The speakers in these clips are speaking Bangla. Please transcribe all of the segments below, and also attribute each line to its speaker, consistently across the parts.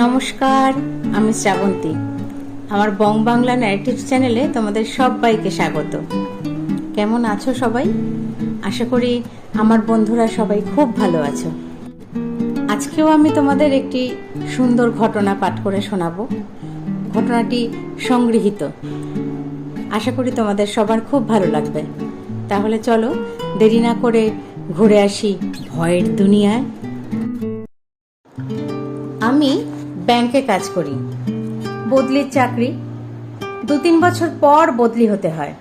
Speaker 1: নমস্কার, আমি শ্রাবন্তী। আমার বং বাংলা ন্যারেটিভ চ্যানেলে তোমাদের সবাইকে স্বাগত। কেমন আছো সবাই? আশা করি আমার বন্ধুরা সবাই খুব ভালো আছো। আজকেও আমি তোমাদের একটি সুন্দর ঘটনা পাঠ করে শোনাবো। ঘটনাটি সংগৃহীত। আশা করি তোমাদের সবার খুব ভালো লাগবে। তাহলে চলো দেরি না করে ঘুরে আসি ভয়ের দুনিয়ায়। আমি ব্যাংকে কাজ করি, বদলির চাকরি। 2-3 বছর পর বদলি হতে হয়।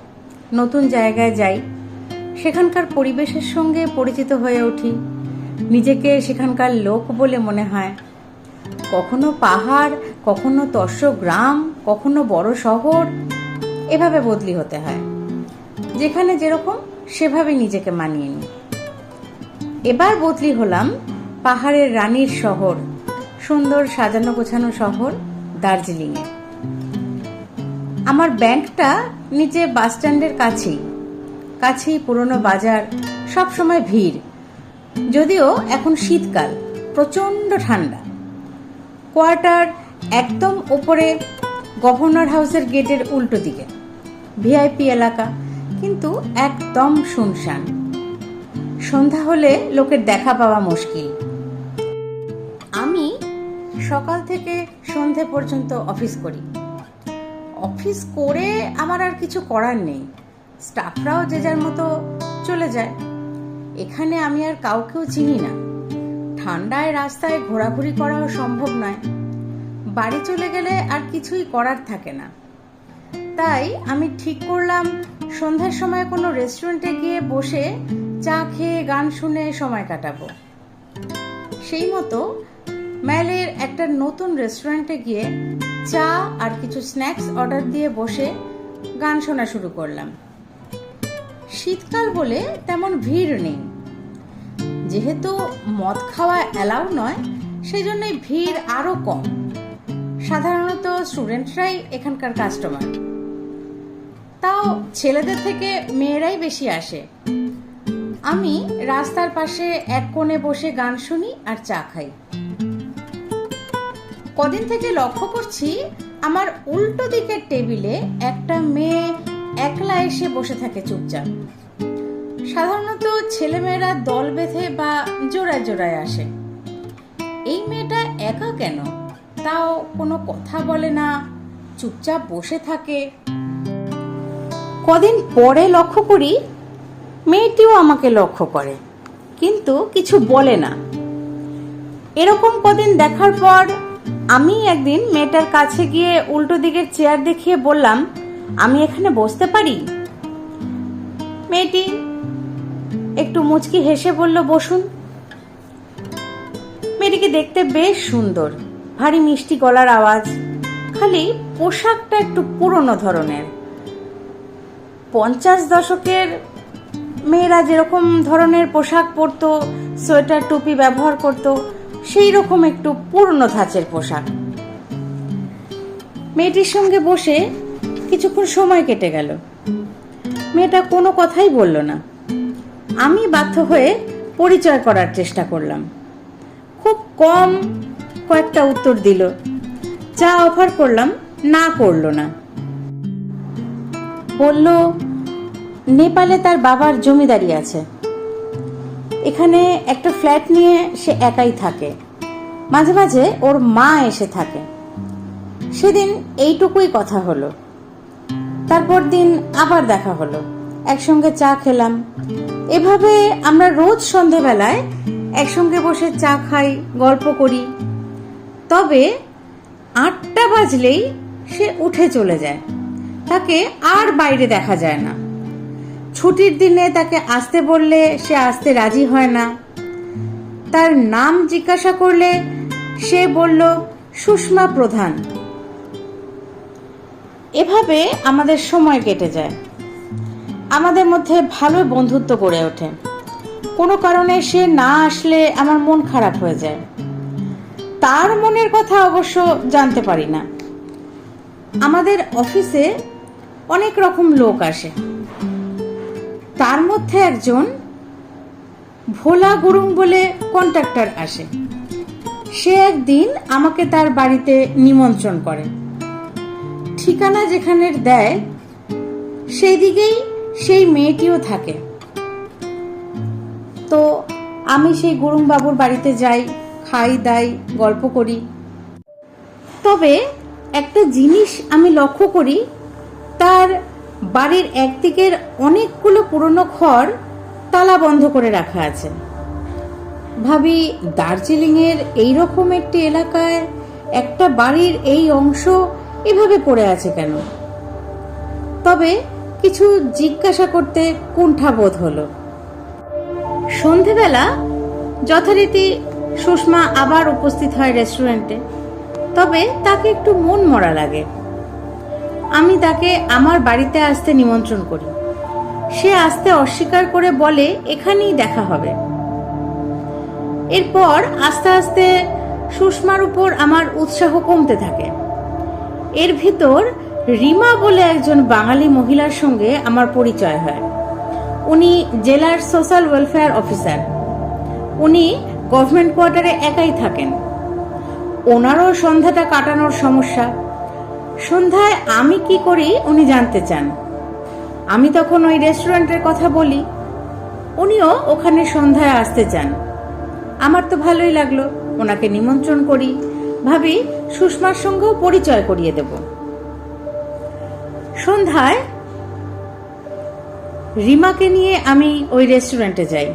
Speaker 1: নতুন জায়গায় যাই, সেখানকার পরিবেশের সঙ্গে পরিচিত হয়ে উঠি। নিজেকে সেখানকার লোক বলে মনে হয়। কখনো পাহাড়, কখনো তস্য গ্রাম, কখনো বড় শহর, এভাবে বদলি হতে হয়। যেখানে যেরকম সেভাবে নিজেকে মানিয়ে নিই। এবার বদলি হলাম পাহাড়ের রানীর শহর, সুন্দর সাজানো গোছানো শহর দার্জিলিংয়ে। আমার ব্যাংকটা নিচে বাস স্ট্যান্ডের কাছেই পুরনো বাজার, সব সময় ভিড়। যদিও এখন শীতকাল, প্রচণ্ড ঠান্ডা। কোয়ার্টার একদম ওপরে, গভর্নর হাউসের গেটের উল্টো দিকে। ভিআইপি এলাকা, কিন্তু একদম শুনশান। সন্ধ্যা হলে লোকের দেখা পাওয়া মুশকিল। আমি সকাল থেকে সন্ধে পর্যন্ত অফিস করি। অফিস করে আমার আর কিছু করার নেই। স্টাফরাও যে যার মতো চলে যায়। এখানে আমি আর কাউকেও চিনি না। ঠান্ডায় রাস্তায় ঘোরাঘুরি করাও সম্ভব নয়। বাড়ি চলে গেলে আর কিছুই করার থাকে না। তাই আমি ঠিক করলাম সন্ধ্যার সময় কোনো রেস্টুরেন্টে গিয়ে বসে চা খেয়ে গান শুনে সময় কাটাবো। সেই মতো ম্যালের একটা নতুন রেস্টুরেন্টে গিয়ে চা আর কিছু স্ন্যাক্স অর্ডার দিয়ে বসে গান শোনা শুরু করলাম। শীতকাল বলে তেমন ভিড় নেই। যেহেতু মদ খাওয়া অ্যালাউ নয়, সেই জন্যই ভিড় আরো কম। সাধারণত স্টুডেন্টরাই এখানকার কাস্টমার। তাও ছেলেদের থেকে মেয়েরাই বেশি আসে। আমি রাস্তার পাশে এক কোণে বসে গান শুনি আর চা খাই। কদিন থেকে লক্ষ্য করছি আমার উল্টো দিকের টেবিলে একটা মেয়ে একলা এসে বসে থাকে চুপচাপ। সাধারণত ছেলেমেয়েরা দল বেঁধে বা জোড়ায় জোড়ায় আসে। এই মেয়েটা একা কেন? তাও কোনো কথা বলে না, চুপচাপ বসে থাকে। কদিন পরে লক্ষ্য করি মেয়েটিও আমাকে লক্ষ্য করে, কিন্তু কিছু বলে না। এরকম কদিন দেখার পর আমি একদিন মেয়েটার কাছে গিয়ে উল্টো দিকের চেয়ার দেখিয়ে বললাম, আমি এখানে বসতে পারি? মেয়েটি একটু মুচকি হেসে বলল, বসুন। মেয়েটিকে দেখতে বেশ সুন্দর, ভারী মিষ্টি গলার আওয়াজ। খালি পোশাকটা একটু পুরনো ধরনের। 50 দশকের মেয়েরা যেরকম ধরনের পোশাক পরতো, সোয়েটার টুপি ব্যবহার করত, সেই রকম একটু পুরনো ধাঁচের পোশাক। মেয়েটির সঙ্গে বসে কিছুক্ষণ সময় কেটে গেল। মেয়েটা কোনো কথাই বলল না। আমি বাধ্য হয়ে পরিচয় করার চেষ্টা করলাম। খুব কম কয়েকটা উত্তর দিল। চা অফার করলাম, না করলো না। বলল নেপালে তার বাবার জমিদারি আছে। এখানে একটা ফ্ল্যাট নিয়ে সে একাই থাকে। মাঝে মাঝে ওর মা এসে থাকে। সেদিন এইটুকুই কথা হলো। তারপর দিন আবার দেখা হলো, একসঙ্গে চা খেলাম। এভাবে আমরা রোজ সন্ধেবেলায় একসঙ্গে বসে চা খাই, গল্প করি। তবে 8টা বাজলেই সে উঠে চলে যায়। তাকে আর বাইরে দেখা যায় না। ছুটির দিনে তাকে আসতে বললে সে আসতে রাজি হয় না। তার নাম জিজ্ঞাসা করলে সে বলল সুষমা প্রধান। এভাবে আমাদের সময় কেটে যায়। আমাদের মধ্যে ভালো বন্ধুত্ব গড়ে ওঠে। কোনো কারণে সে না আসলে আমার মন খারাপ হয়ে যায়। তার মনের কথা অবশ্য জানতে পারি না। আমাদের অফিসে অনেক রকম লোক আসে। তার মধ্যে একজন ভোলা গুরুং বলে কন্ট্রাক্টর আসে। সে একদিন আমাকে তার বাড়িতে নিমন্ত্রণ করে। ঠিকানা যেখানে দেয় সেই দিকেই সেই মেয়েটিও থাকে। তো আমি সেই গুরুং বাবুর বাড়িতে যাই, খাই দাই, গল্প করি। তবে একটা জিনিস আমি লক্ষ্য করি, তার বাড়ির একদিকের অনেকগুলো পুরনো ঘর তালা বন্ধ করে রাখা আছে। ভাবি, দার্জিলিংয়ের এইরকম একটি এলাকায় একটা বাড়ির এই অংশ এভাবে পড়ে আছে কেন? তবে কিছু জিজ্ঞাসা করতে কুণ্ঠাবোধ হলো। সন্ধেবেলা যথারীতি সুষমা আবার উপস্থিত হয় রেস্টুরেন্টে। তবে তাকে একটু মন মরা লাগে। আমি তাকে আমার বাড়িতে আসতে নিমন্ত্রণ করি। সে আসতে অস্বীকার করে বলে এখানেই দেখা হবে। এরপর আস্তে আস্তে সুষমার উপর আমার উৎসাহ কমতে থাকে। এর ভিতর রিমা বলে একজন বাঙালি মহিলার সঙ্গে আমার পরিচয় হয়। উনি জেলার সোশ্যাল ওয়েলফেয়ার অফিসার। উনি গভর্নমেন্ট কোয়ার্টারে একাই থাকেন। ওনারও সন্ধ্যাটা কাটানোর সমস্যা। সন্ধ্যায় আমি কি করি উনি জানতে চান। আমি তখন ওই রেস্টুরেন্টের কথা বলি। উনিও ওখানে সন্ধ্যায় আসতে চান। আমার তো ভালোই লাগলো, ওনাকে নিমন্ত্রণ করি। ভাবি সুষমার সঙ্গেও পরিচয় করিয়ে দেব। সন্ধ্যায় রিমাকে নিয়ে আমি ওই রেস্টুরেন্টে যাই।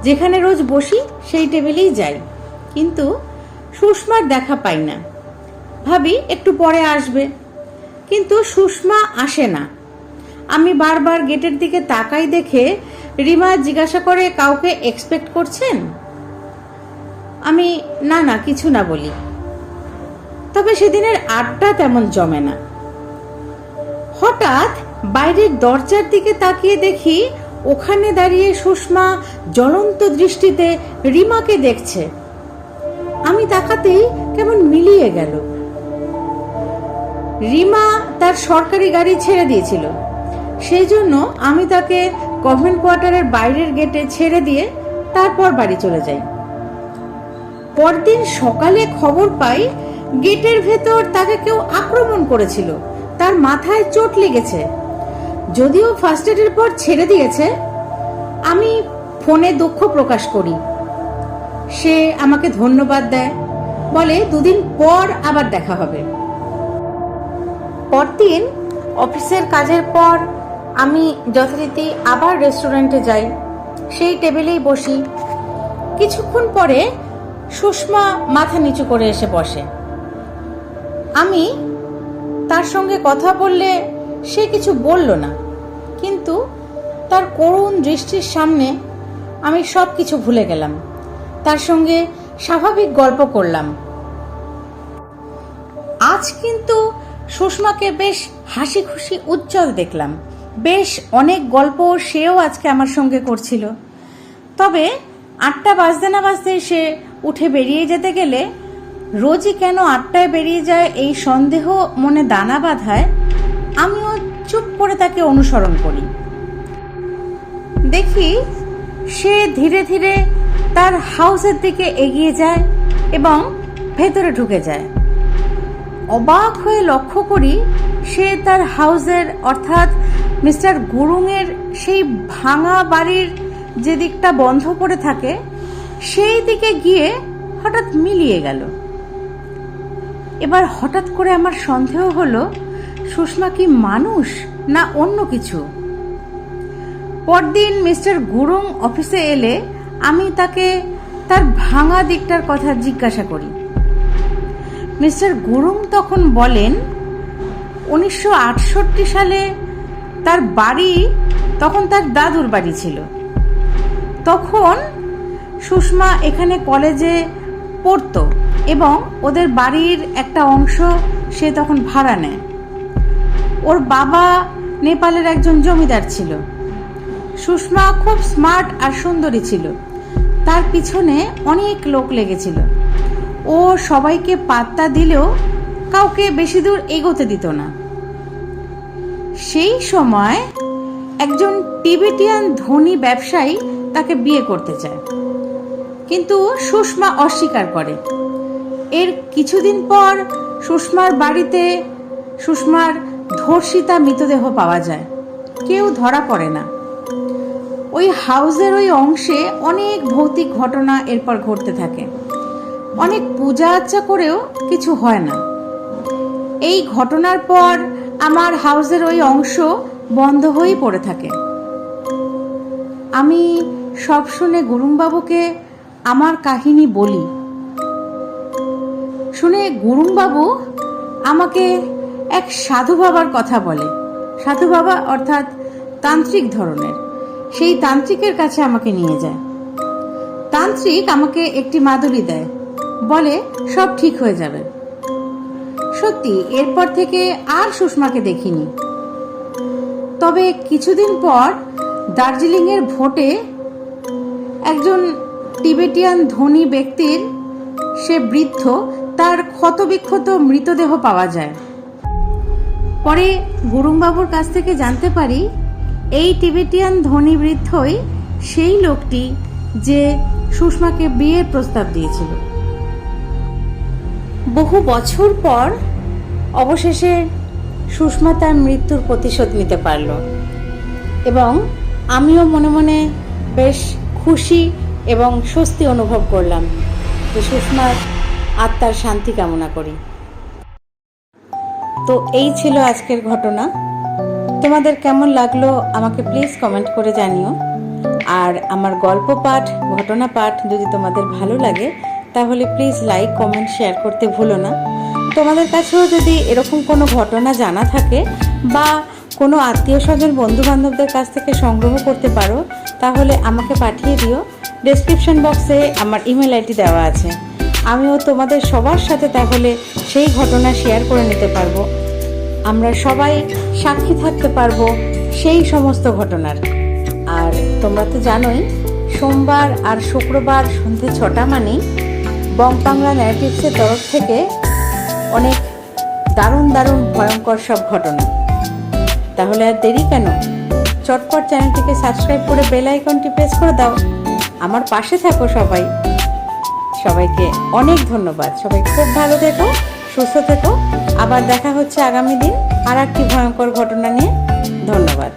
Speaker 1: যেখানে রোজ বসি সেই টেবিলেই যাই, কিন্তু সুষমার দেখা পাই না। ভাবি একটু পরে আসবে, কিন্তু সুষমা আসে না। আমি বারবার গেটের দিকে তাকাই দেখে রিমা জিজ্ঞাসা করে, কাউকে এক্সপেক্ট করছেন? আমি না না কিছু না বলি। তবে সেদিনের আড্ডা তেমন জমে না। হঠাৎ বাইরের দরজার দিকে তাকিয়ে দেখি ওখানে দাঁড়িয়ে সুষমা জ্বলন্ত দৃষ্টিতে রিমাকে দেখছে। আমি তাকাতেই কেমন মিলিয়ে গেল। রিমা তার সরকারি গাড়ি ছেড়ে দিয়েছিল, সেই জন্য আমি তাকে গভর্নমেন্ট কোয়ার্টারের বাইরের গেটে ছেড়ে দিয়ে তারপর বাড়ি চলে যাই। পরদিন সকালে খবর পাই গেটের ভেতর তাকে কেউ আক্রমণ করেছিল, তার মাথায় চোট লেগেছে। যদিও ফার্স্ট এডের পর ছেড়ে দিয়েছে। আমি ফোনে দুঃখ প্রকাশ করি। সে আমাকে ধন্যবাদ দেয়, বলে 2 দিন পর আবার দেখা হবে। পরদিন অফিসের কাজের পর আমি যথারীতি আবার রেস্টুরেন্টে যাই, সেই টেবিলেই বসি। কিছুক্ষণ পরে সুষমা মাথা নিচু করে এসে বসে। আমি তার সঙ্গে কথা বললে সে কিছু বলল না, কিন্তু তার করুণ দৃষ্টির সামনে আমি সব কিছু ভুলে গেলাম। তার সঙ্গে স্বাভাবিক গল্প করলাম। আজ কিন্তু সুষমাকে বেশ হাসি খুশি উজ্জ্বল দেখলাম। বেশ অনেক গল্প সেও আজকে আমার সঙ্গে করছিল। তবে 8টা বাজতে না বাজতে সে উঠে বেরিয়ে যেতে গেলে রোজই কেন 8টায় বেরিয়ে যায় এই সন্দেহ মনে দানা বাঁধায়। আমিও চুপ করে তাকে অনুসরণ করি। দেখি সে ধীরে ধীরে তার হাউসের দিকে এগিয়ে যায় এবং ভেতরে ঢুকে যায়। অবাক হয়ে লক্ষ্য করি সে তার হাউসের অর্থাৎ মিস্টার গুরুংয়ের সেই ভাঙা বাড়ির যে দিকটা বন্ধ করে থাকে সেই দিকে গিয়ে হঠাৎ মিলিয়ে গেল। এবার হঠাৎ করে আমার সন্দেহ হলো সুষমা কি মানুষ না অন্য কিছু। পরদিন মিস্টার গুরুং অফিসে এলে আমি তাকে তার ভাঙা দিকটার কথা জিজ্ঞাসা করি। মিস্টার গুরুং তখন বলেন 1968 সালে তার বাড়ি তখন তার দাদুর বাড়ি ছিল। তখন সুষমা এখানে কলেজে পড়তো এবং ওদের বাড়ির একটা অংশ সে তখন ভাড়া নেয়। ওর বাবা নেপালের একজন জমিদার ছিল। সুষমা খুব স্মার্ট আর সুন্দরী ছিল। তার পিছনে অনেক লোক লেগেছিল। ও সবাইকে পাত্তা দিলেও কাউকে বেশি দূর এগোতে দিত না। সেই সময় একজন টিবেটিয়ান ধনী ব্যবসায়ী তাকে বিয়ে করতে চায়, কিন্তু সুষমা অস্বীকার করে। এর কিছুদিন পর সুষমার বাড়িতে সুষমার ধর্ষিতা মৃতদেহ পাওয়া যায়। কেউ ধরা পড়ে না। ওই হাউসের ওই অংশে অনেক ভৌতিক ঘটনা এরপর ঘটতে থাকে। অনেক পূজা আর্চা করেও কিছু হয় না। এই ঘটনার পর আমার হাউসের ওই অংশ বন্ধ হয়েই পড়ে থাকে। আমি সব শুনে গুরুংবাবুকে আমার কাহিনী বলি। শুনে গুরুংবাবু আমাকে এক সাধু বাবার কথা বলে। সাধু বাবা অর্থাৎ তান্ত্রিক ধরনের। সেই তান্ত্রিকের কাছে আমাকে নিয়ে যায়। তান্ত্রিক আমাকে একটি মাদুলি দেয়, বলে সব ঠিক হয়ে যাবে। সত্যি এরপর থেকে আর সুষমাকে দেখিনি। তবে কিছুদিন পর দার্জিলিংয়ের ভোটে একজন টিবেটিয়ান ধনী ব্যক্তির, সে বৃদ্ধ, তার ক্ষতবিক্ষত মৃতদেহ পাওয়া যায়। পরে গুরুংবাবুর কাছ থেকে জানতে পারি এই টিবেটিয়ান ধনী বৃদ্ধই সেই লোকটি যে সুষমাকে বিয়ের প্রস্তাব দিয়েছিল। বহু বছর পর অবশেষে সুষমা তার মৃত্যুর প্রতিশোধ নিতে পারল এবং আমিও মনে মনে বেশ খুশি এবং স্বস্তি অনুভব করলাম যে সুষমার আত্মার শান্তি কামনা করি। তো এই ছিল আজকের ঘটনা। তোমাদের কেমন লাগলো আমাকে প্লিজ কমেন্ট করে জানিও। আর আমার গল্প পাঠ, ঘটনা পাঠ যদি তোমাদের ভালো লাগে তাহলে প্লিজ লাইক, কমেন্ট, শেয়ার করতে ভুলো না। তোমাদের কাছেও যদি এরকম কোনো ঘটনা জানা থাকে বা কোনো আত্মীয় স্বজন, বন্ধু বান্ধবদের কাছ থেকে সংগ্রহ করতে পারো তাহলে আমাকে পাঠিয়ে দিও। ডেসক্রিপশন বক্সে আমার ইমেল আইডি দেওয়া আছে। আমিও তোমাদের সবার সাথে তাহলে সেই ঘটনা শেয়ার করে নিতে পারবো। আমরা সবাই সাক্ষী থাকতে পারবো সেই সমস্ত ঘটনার। আর তোমরা তো জানোই সোমবার আর শুক্রবার সন্ধ্যে 6টা মানেই বং বাংলা ন্যারেটিভসের তরফ থেকে অনেক দারুণ দারুণ ভয়ঙ্কর সব ঘটনা। তাহলে আর দেরি কেন, চটপট চ্যানেলটিকে সাবস্ক্রাইব করে বেল আইকনটি প্রেস করে দাও। আমার পাশে থাকো সবাই। সবাইকে অনেক ধন্যবাদ। সবাই খুব ভালো থেকো, সুস্থ থেকো। আবার দেখা হচ্ছে আগামী দিন আর একটি ভয়ঙ্কর ঘটনা নিয়ে। ধন্যবাদ।